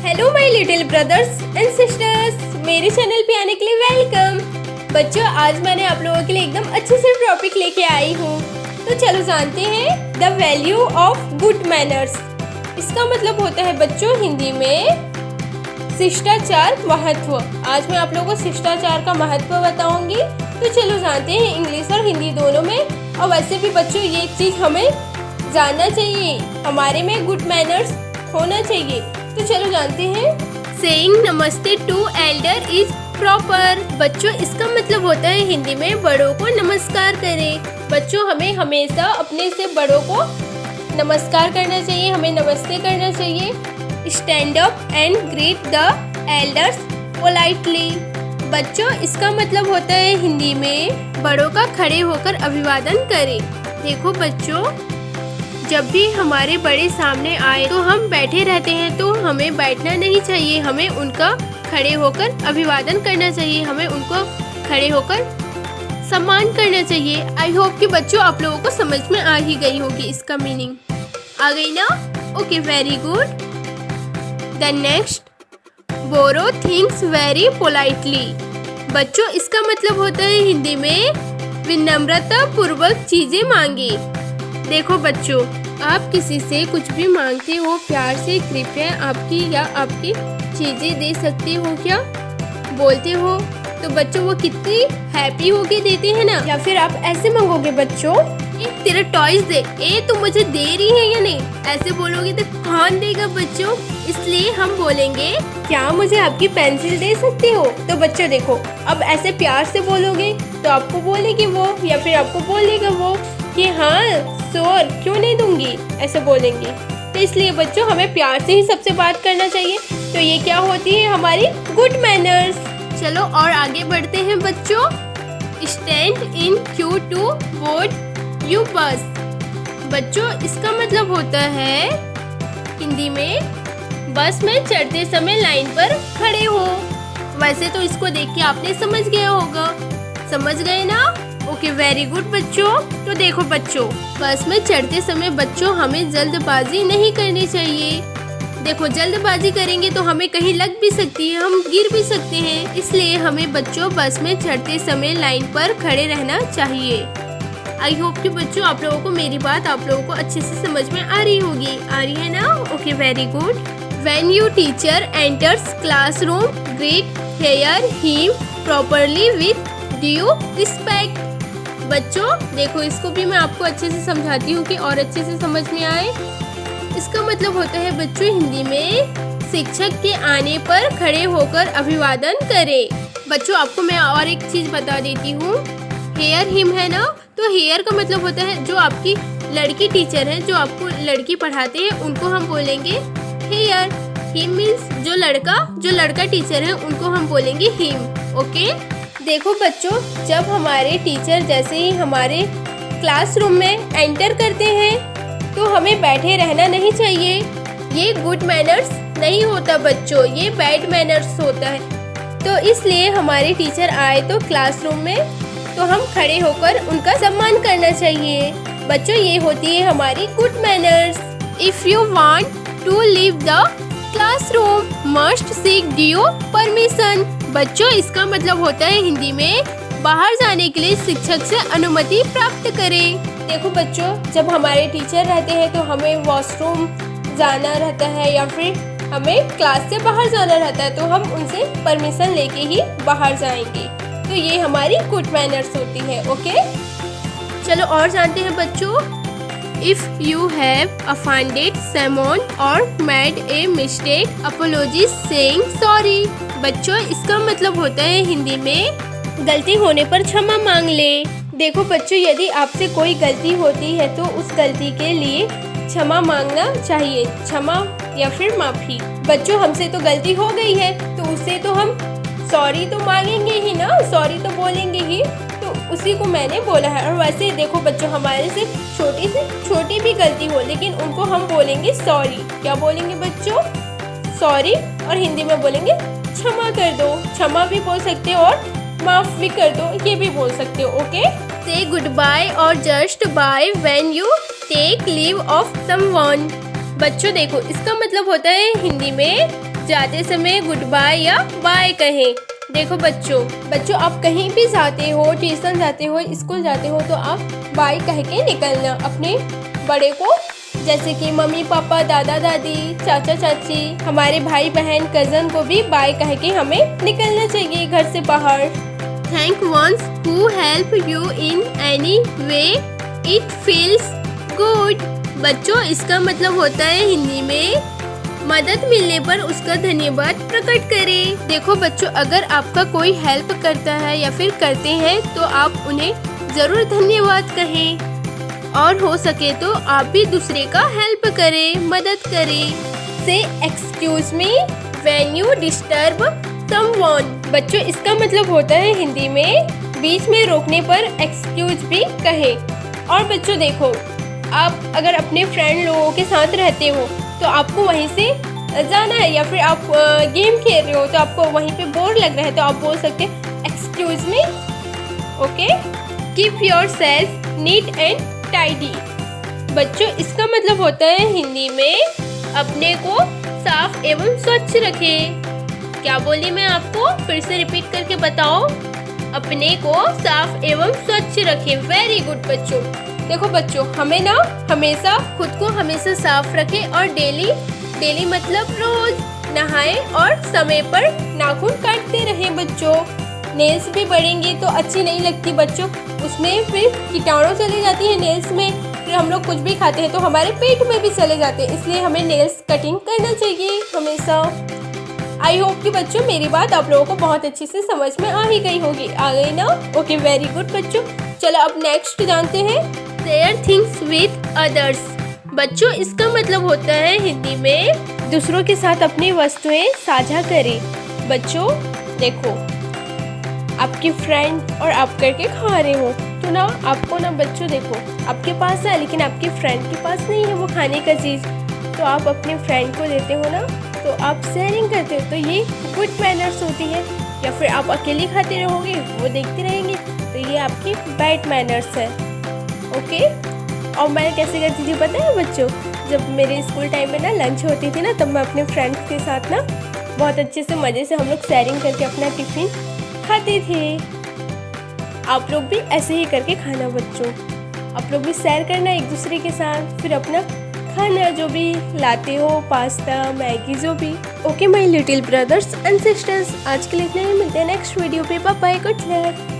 Hello my little brothers and sisters, मेरे channel पे आने के लिए वेलकम। बच्चों, आज मैंने आप लोगों के लिए एकदम अच्छे से टॉपिक लेके आई हूँ। तो चलो जानते हैं the value of good manners. इसका मतलब होता है बच्चों हिंदी में शिष्टाचार महत्व। आज मैं आप लोगों को शिष्टाचार का महत्व बताऊंगी। तो चलो जानते हैं इंग्लिश और हिंदी दोनों में। और वैसे भी बच्चों ये चीज़ हमें जानना चाहिए, हमारे में गुड मैनर्स होना चाहिए। तो चलो जानते हैं। सेइंग नमस्ते टू एल्डर इज प्रॉपर। बच्चों इसका मतलब होता है हिंदी में बड़ों को नमस्कार करें। बच्चों हमें हमेशा अपने से बड़ों को नमस्कार करना चाहिए, हमें नमस्ते करना चाहिए। Stand up and greet the elders politely. बच्चों इसका मतलब होता है हिंदी में बड़ों का खड़े होकर अभिवादन करें। देखो बच्चों, जब भी हमारे बड़े सामने आए तो हम बैठे रहते हैं, तो हमें बैठना नहीं चाहिए, हमें उनका खड़े होकर अभिवादन करना चाहिए, हमें उनको खड़े होकर सम्मान करना चाहिए। आई होप कि बच्चों आप लोगों को समझ में आ ही गई होगी इसका मीनिंग। आ गई ना? Okay, very good. The next, borrow things very politely. बच्चों इसका मतलब होता है हिंदी में विनम्रता पूर्वक चीजें मांगे। देखो बच्चों, आप किसी से कुछ भी मांगते हो प्यार से, कृपया आपकी या आपकी चीजें दे सकते हो क्या, बोलते हो, तो बच्चों वो कितनी हैप्पी होके देते हैं ना। या फिर आप ऐसे मांगोगे बच्चों, तेरा टॉयज दे, तू मुझे दे रही है या नहीं, ऐसे बोलोगे तो कौन देगा बच्चों। इसलिए हम बोलेंगे क्या मुझे आपकी पेंसिल दे सकते हो। तो बच्चों देखो, अब ऐसे प्यार से बोलोगे तो आपको बोलेगी वो, या फिर आपको बोलेगा वो कि हाँ श्योर, क्यों नहीं दूंगी, ऐसे बोलेंगे। तो इसलिए बच्चों हमें प्यार से ही सबसे बात करना चाहिए। तो ये क्या होती है हमारी गुड मैनर्स। चलो और आगे बढ़ते हैं बच्चों। Stand in queue to board you bus. बच्चों इसका मतलब होता है हिंदी में बस में चढ़ते समय लाइन पर खड़े हो। वैसे तो इसको देख के आपने समझ गया होगा, समझ गए ना? ओके, वेरी गुड बच्चों। तो देखो बच्चों, बस में चढ़ते समय बच्चों हमें जल्दबाजी नहीं करनी चाहिए। देखो जल्दबाजी करेंगे तो हमें कहीं लग भी सकती है, हम गिर भी सकते हैं। इसलिए हमें बच्चों बस में चढ़ते समय लाइन पर खड़े रहना चाहिए। आई होप कि बच्चों आप लोगों को मेरी बात आप लोगों को अच्छे से समझ में आ रही होगी। आ रही है ना? Okay, very good. When you teacher enters classroom, greet hair him properly with due respect. बच्चों देखो, इसको भी मैं आपको अच्छे से समझाती हूँ कि और अच्छे से समझ में आए। इसका मतलब होता है बच्चों हिंदी में शिक्षक के आने पर खड़े होकर अभिवादन करें। बच्चों आपको मैं और एक चीज बता देती हूँ। हेयर हिम है ना, तो हेयर का मतलब होता है जो आपकी लड़की टीचर है, जो आपको लड़की पढ़ाते हैं, उनको हम बोलेंगे हेयर। हिम मीन्स जो लड़का टीचर है उनको हम बोलेंगे हिम। ओके, देखो बच्चों, जब हमारे टीचर जैसे ही हमारे क्लासरूम में एंटर करते हैं तो हमें बैठे रहना नहीं चाहिए। ये गुड मैनर्स नहीं होता बच्चों, ये बैड मैनर्स होता है। तो इसलिए हमारे टीचर आए तो क्लासरूम में तो हम खड़े होकर उनका सम्मान करना चाहिए। बच्चों ये होती है हमारी good manners. If you want to leave the classroom must seek due permission. बच्चों इसका मतलब होता है हिंदी में बाहर जाने के लिए शिक्षक से अनुमति प्राप्त करें। देखो बच्चों, जब हमारे टीचर रहते हैं तो हमें वॉशरूम जाना रहता है या फिर हमें क्लास से बाहर जाना रहता है, तो हम उनसे परमिशन लेके ही बाहर जाएंगे। तो ये हमारी गुड मैनर्स होती है। ओके, चलो और जानते हैं बच्चों। If you have offended someone or made a mistake, apologize saying sorry। बच्चों इसका मतलब होता है हिंदी में गलती होने पर क्षमा मांग ले। देखो बच्चों, यदि आपसे कोई गलती होती है तो उस गलती के लिए क्षमा मांगना चाहिए, क्षमा या फिर माफी। बच्चों हमसे तो गलती हो गई है तो उससे तो हम सॉरी तो मांगेंगे ही ना, सॉरी तो बोलेंगे ही। तो उसी को मैंने बोला है। और वैसे देखो बच्चों, हमारे से छोटी भी गलती हो लेकिन उनको हम बोलेंगे सॉरी। क्या बोलेंगे बच्चों? सॉरी। और हिंदी में बोलेंगे क्षमा कर दो। क्षमा भी बोल सकते हो और माफ भी कर दो, ये भी बोल सकते हो। ओके, से गुड बाय और just bye when you take leave of someone. बच्चों देखो, इसका मतलब होता है हिंदी में जाते समय गुड बाय या बाय कहें। देखो बच्चों आप कहीं भी जाते हो, ट्यूशन जाते हो, स्कूल जाते हो तो आप बाय कह के निकलना अपने बड़े को, जैसे कि मम्मी पापा, दादा दादी, चाचा चाची, हमारे भाई बहन, कज़न को भी बाय कह के हमें निकलना चाहिए घर से बाहर। Thank ones who help you in any way, it feels good. बच्चों इसका मतलब होता है हिंदी में मदद मिलने पर उसका धन्यवाद प्रकट करें। देखो बच्चों, अगर आपका कोई हेल्प करता है या फिर करते हैं तो आप उन्हें ज़रूर धन्यवाद कहें, और हो सके तो आप भी दूसरे का हेल्प करें, मदद करें। Say excuse me when you disturb someone. बच्चों इसका मतलब होता है हिंदी में बीच में रोकने पर एक्सक्यूज भी कहें। और बच्चों देखो, आप अगर अपने फ्रेंड लोगों के साथ रहते हो तो आपको वहीं से जाना है, या फिर आप गेम खेल रहे हो तो आपको वहीं पे बोर लग रहा है तो आप बोल सकते हैं excuse me. Okay, keep your self neat and tidy. बच्चों इसका मतलब होता है हिंदी में अपने को साफ एवं स्वच्छ रखें। क्या बोली मैं आपको फिर से रिपीट करके बताओ, अपने को साफ एवं स्वच्छ रखें। वेरी गुड बच्चों। देखो बच्चों, हमें ना हमेशा खुद को हमेशा साफ रखें और डेली मतलब रोज नहाएं और समय पर नाखून काटते रहें। बच्चों नेल्स भी बढ़ेंगी तो अच्छी नहीं लगती बच्चों, उसमें फिर कीटाणु चले जाती है नेल्स में, फिर हम लोग कुछ भी खाते हैं तो हमारे पेट में भी चले जाते हैं, इसलिए हमें नेल्स कटिंग करना चाहिए हमेशा। आई होप कि बच्चों मेरी बात आप लोगों को बहुत अच्छी से समझ में आ ही गई होगी। आ गई ना? ओके, वेरी गुड बच्चों। चलो अब नेक्स्ट जानते हैं, शेयर थिंग्स विद अदर्स। बच्चों इसका मतलब होता है हिंदी में दूसरों के साथ अपनी वस्तुएं साझा करें। बच्चों देखो, आपकी फ्रेंड और आप करके खा रहे हो तो ना आपको ना बच्चों देखो, आपके पास है लेकिन आपकी फ्रेंड के पास नहीं है वो खाने का चीज़, तो आप अपने फ्रेंड को देते हो ना, तो आप शेयरिंग करते हो, तो ये गुड मैनर्स होती है। या फिर आप अकेले खाते रहोगे, वो देखते रहेंगे, तो ये आपकी बैड मैनर्स है। ओके, और मैं कैसे करती थी पता है बच्चों, जब मेरे स्कूल टाइम में ना लंच होती थी ना, तब मैं अपने फ्रेंड्स के साथ ना बहुत अच्छे से मज़े से हम लोग शेयरिंग करके अपना टिफ़िन खाते थे। आप लोग भी ऐसे ही करके खाना बच्चों, आप लोग भी शेयर करना एक दूसरे के साथ, फिर अपना खाना जो भी लाते हो, पास्ता, मैगी, जो भी। Okay my little brothers and sisters, आज के लिए इतना ही, मिलते हैं नेक्स्ट वीडियो पे। Bye bye, good luck.